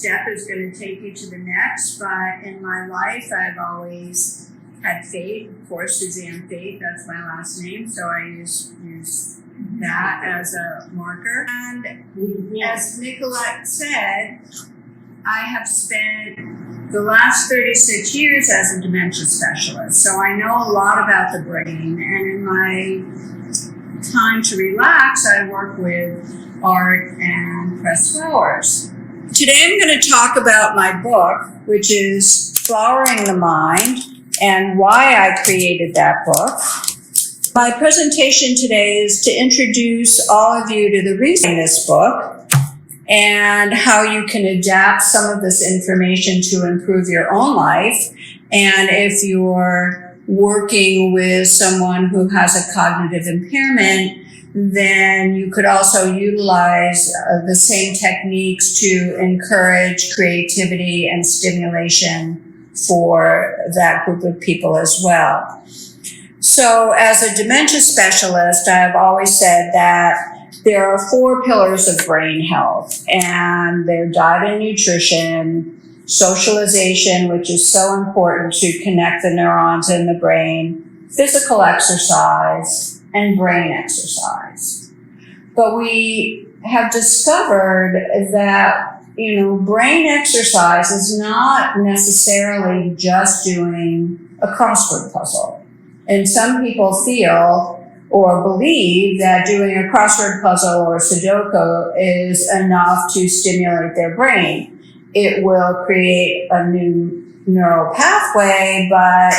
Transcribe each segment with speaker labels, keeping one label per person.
Speaker 1: step is going to take you to the next, but in my life, I've always had faith. Of course, Suzanne Faith, that's my last name, so I use that as a marker. And as Nicolette said, I have spent the last 36 years as a dementia specialist, so I know a lot about the brain, and in my time to relax, I work with art and press flowers. Today I'm going to talk about my book, which is Flowering the Mind, and why I created that book. My presentation today is to introduce all of you to the reason in this book and how you can adapt some of this information to improve your own life. And if you're working with someone who has a cognitive impairment, then you could also utilize the same techniques to encourage creativity and stimulation for that group of people as well. So as a dementia specialist, I've always said that there are 4 pillars of brain health, and they're diet and nutrition, socialization, which is so important to connect the neurons in the brain, physical exercise, and brain exercise. But we have discovered that, brain exercise is not necessarily just doing a crossword puzzle. And some people feel or believe that doing a crossword puzzle or Sudoku is enough to stimulate their brain. It will create a new neural pathway, but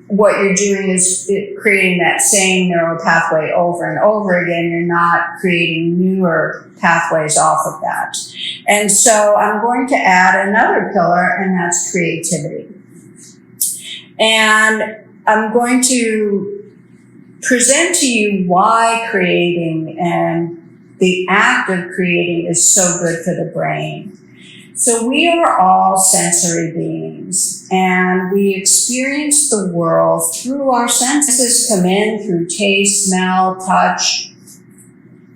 Speaker 1: what you're doing is creating that same neural pathway over and over again. You're not creating newer pathways off of that. And so I'm going to add another pillar, and that's creativity. And I'm going to present to you why creating and the act of creating is so good for the brain. So we are all sensory beings, and we experience the world through our senses. Come in through taste, smell, touch,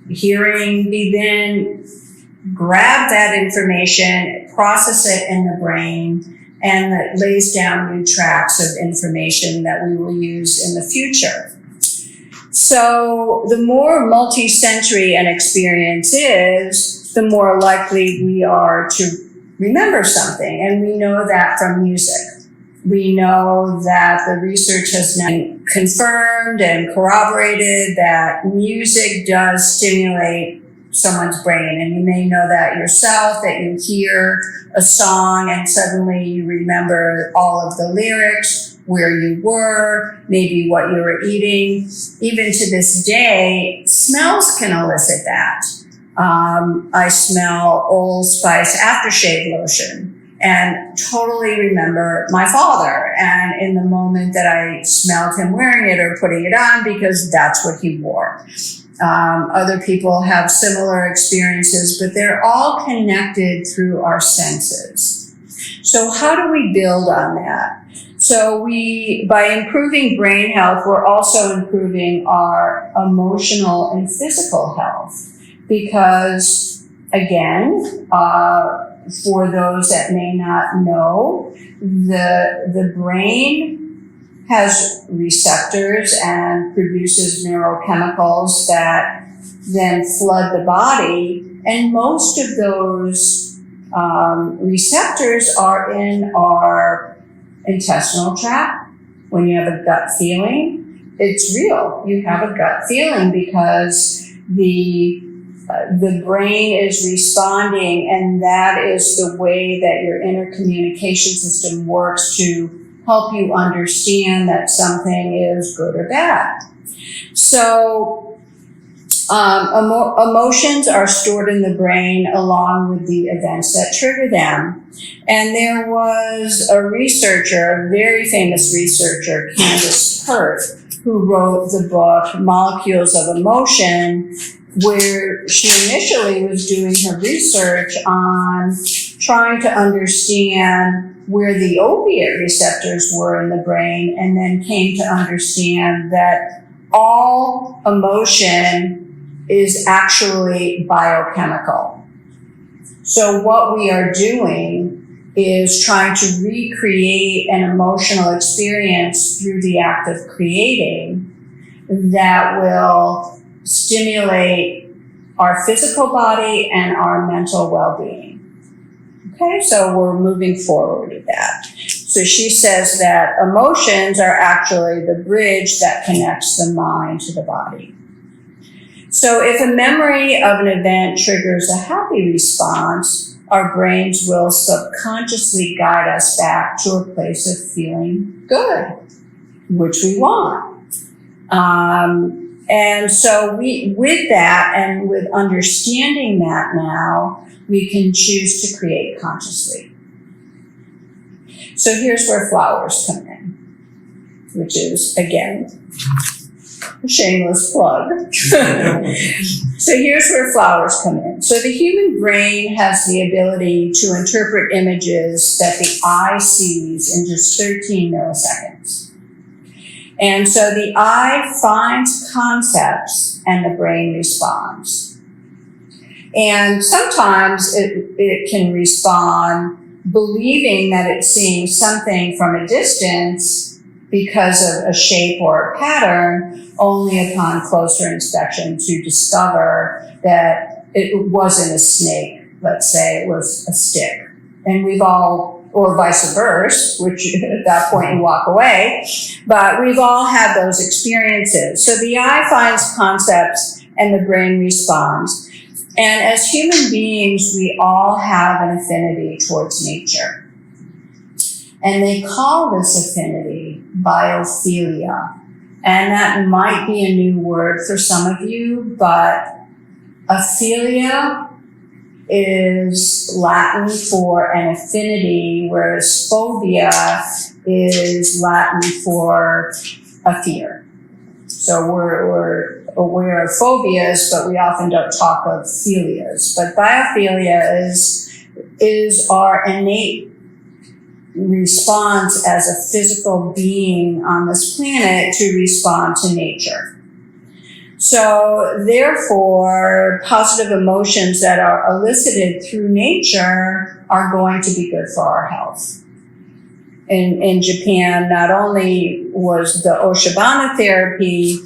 Speaker 1: hearing. We then grab that information, process it in the brain, and that lays down new tracks of information that we will use in the future. So the more multi-sensory an experience is, the more likely we are to remember something. And we know that from music. We know that the research has now confirmed and corroborated that music does stimulate someone's brain. And you may know that yourself, that you hear a song and suddenly you remember all of the lyrics, where you were, maybe what you were eating. Even to this day, smells can elicit that. I smell Old Spice aftershave lotion and totally remember my father, and in the moment that I smelled him wearing it or putting it on, because that's what he wore. Other people have similar experiences, but they're all connected through our senses. So how do we build on that? So by improving brain health, we're also improving our emotional and physical health. Because, again, for those that may not know, the brain has receptors and produces neurochemicals that then flood the body. And most of those receptors are in our intestinal tract. When you have a gut feeling, it's real. You have a gut feeling because the brain is responding, and that is the way that your inner communication system works to help you understand that something is good or bad. So emotions are stored in the brain along with the events that trigger them. And there was a researcher, a very famous researcher, Candace Pert, who wrote the book Molecules of Emotion, where she initially was doing her research on trying to understand where the opiate receptors were in the brain, and then came to understand that all emotion is actually biochemical. So what we are doing is trying to recreate an emotional experience through the act of creating that will stimulate our physical body and our mental well-being. Okay, so we're moving forward with that. So she says that emotions are actually the bridge that connects the mind to the body. So if a memory of an event triggers a happy response, our brains will subconsciously guide us back to a place of feeling good, which we want. And so with that and with understanding that now, we can choose to create consciously. So here's where flowers come in, which is, again, a shameless plug. So here's where flowers come in. So the human brain has the ability to interpret images that the eye sees in just 13 milliseconds. And so the eye finds concepts and the brain responds. And sometimes it can respond believing that it's seeing something from a distance because of a shape or a pattern, only upon closer inspection to discover that it wasn't a snake, let's say it was a stick. And we've all, or vice versa, which at that point you walk away, but we've all had those experiences. So the eye finds concepts and the brain responds. And as human beings, we all have an affinity towards nature. And they call this affinity biophilia. And that might be a new word for some of you, but aphilia is Latin for an affinity, whereas phobia is Latin for a fear. So we're aware of phobias, but we often don't talk of philias. But biophilia is our innate response as a physical being on this planet to respond to nature. So therefore, positive emotions that are elicited through nature are going to be good for our health. In Japan, not only was the Oshibana therapy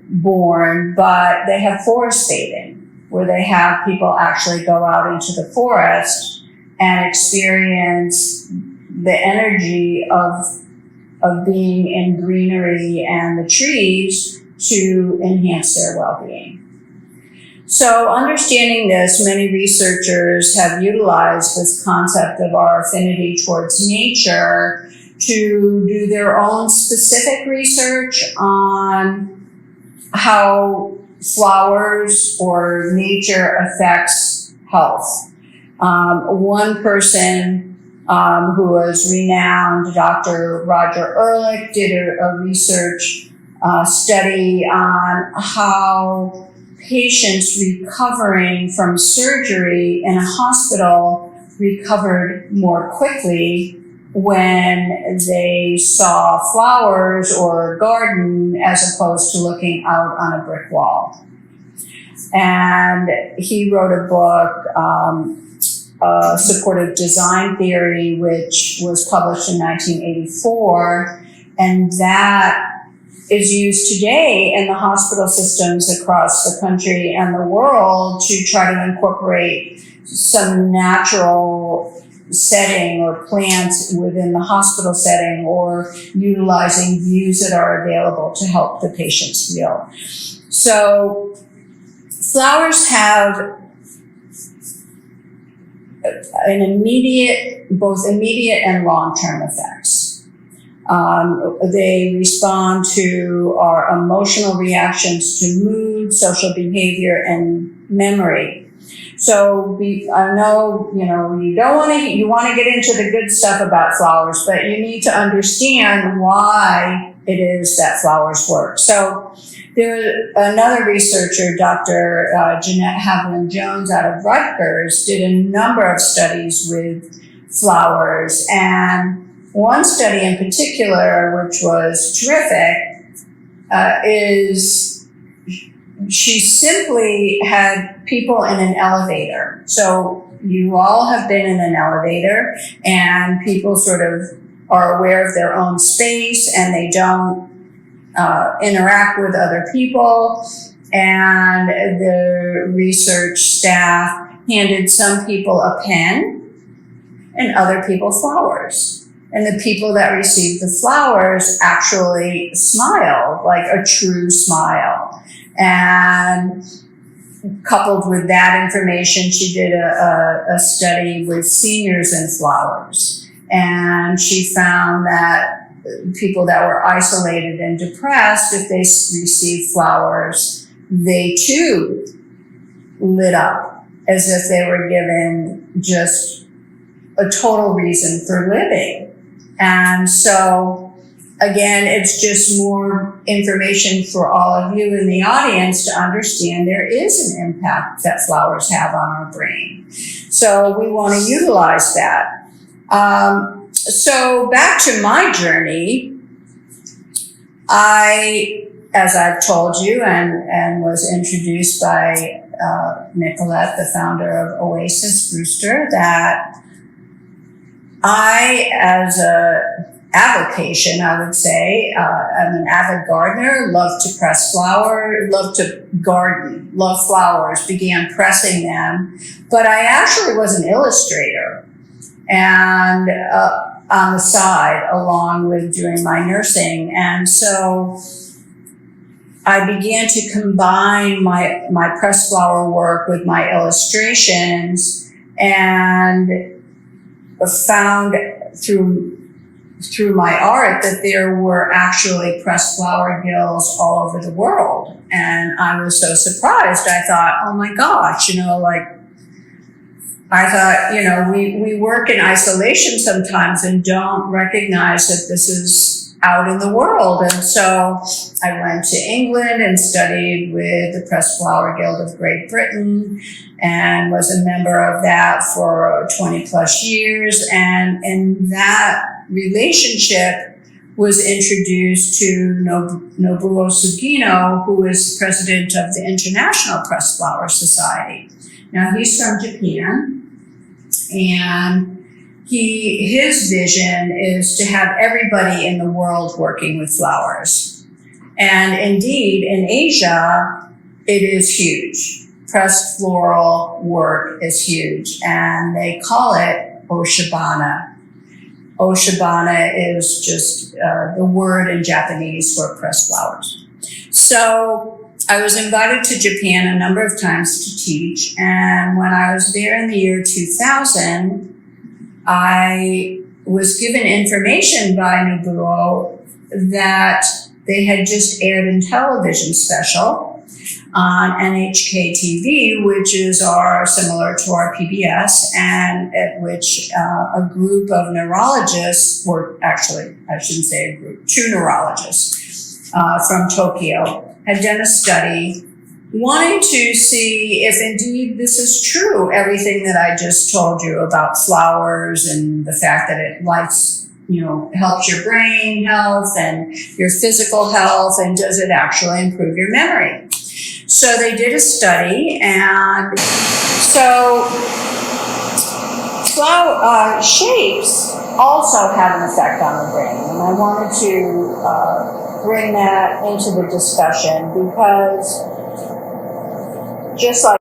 Speaker 1: born, but they have forest bathing, where they have people actually go out into the forest and experience the energy of being in greenery and the trees to enhance their well-being. So understanding this, many researchers have utilized this concept of our affinity towards nature to do their own specific research on how flowers or nature affects health. One person who was renowned, Dr. Roger Ehrlich, did a research study on how patients recovering from surgery in a hospital recovered more quickly when they saw flowers or a garden as opposed to looking out on a brick wall. And he wrote a book, Supportive Design Theory, which was published in 1984, and that is used today in the hospital systems across the country and the world to try to incorporate some natural setting or plants within the hospital setting, or utilizing views that are available to help the patients heal. So flowers have an both immediate and long-term effects. They respond to our emotional reactions to mood, social behavior, and memory. So I know, you want to get into the good stuff about flowers, but you need to understand why it is that flowers work. So another researcher, Dr. Jeanette Haviland-Jones out of Rutgers, did a number of studies with flowers, and one study in particular, which was terrific, is she simply had people in an elevator. So, you all have been in an elevator and people sort of are aware of their own space and they don't interact with other people. And the research staff handed some people a pen and other people flowers. And the people that received the flowers actually smiled, like a true smile. And coupled with that information, she did a study with seniors and flowers. And she found that people that were isolated and depressed, if they received flowers, they too lit up as if they were given just a total reason for living. And so, again, it's just more information for all of you in the audience to understand there is an impact that flowers have on our brain. So we want to utilize that. So back to my journey, as I've told you and was introduced by Nicolette, the founder of Oasis Brewster, that I, as a avocation, I would say, I'm an avid gardener, love to press flowers, love to garden, love flowers, began pressing them. But I actually was an illustrator and on the side, along with doing my nursing. And so I began to combine my pressed flower work with my illustrations, and found through my art that there were actually pressed flower gills all over the world. And I was so surprised. I thought, oh my gosh, I thought, we work in isolation sometimes and don't recognize that this is out in the world. And so I went to England and studied with the Pressed Flower Guild of Great Britain and was a member of that for 20 plus years. And in that relationship was introduced to Nobuo Sugino, who is president of the International Pressed Flower Society. Now, he's from Japan, and his vision is to have everybody in the world working with flowers. And indeed, in Asia, it is huge. Pressed floral work is huge, and they call it Oshibana. Oshibana is just the word in Japanese for pressed flowers. So I was invited to Japan a number of times to teach, and when I was there in the year 2000, I was given information by Nobuo that they had just aired a television special on NHK TV, which is similar to our PBS, and at which a group of neurologists, or actually, I shouldn't say a group, 2 neurologists from Tokyo had done a study wanting to see if indeed this is true, everything that I just told you about flowers and the fact that it helps your brain health and your physical health, and does it actually improve your memory? So they did a study, and so flower shapes also have an effect on the brain, and I wanted to bring that into the discussion because just like